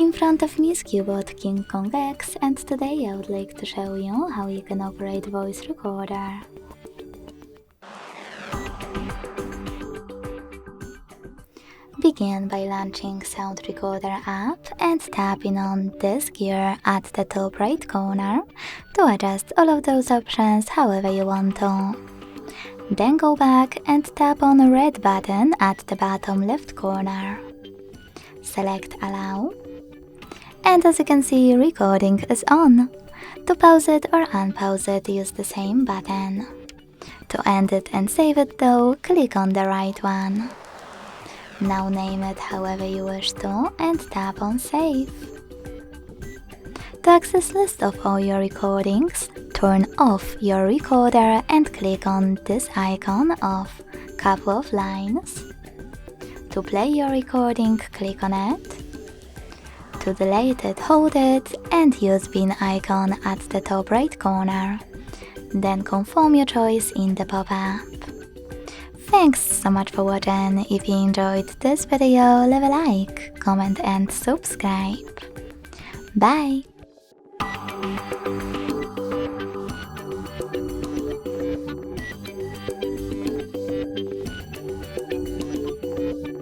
In front of me is CUBOT King Kong X, and today I would like to show you how you can operate voice recorder. Begin by launching Sound Recorder app and tapping on this gear at the top right corner to adjust all of those options however you want to. Then go back and tap on the red button at the bottom left corner. Select Allow. And as you can see, recording is on. To pause it or unpause it, use the same button. To end it and save it though, click on the right one. Now name it however you wish to and tap on Save. To access list of all your recordings, turn off your recorder and click on this icon of couple of lines. To play your recording, click on it. To delete it, hold it and use bin icon at the top right corner. Then confirm your choice in the pop-up. Thanks so much for watching. If you enjoyed this video, leave a like, comment and subscribe. Bye!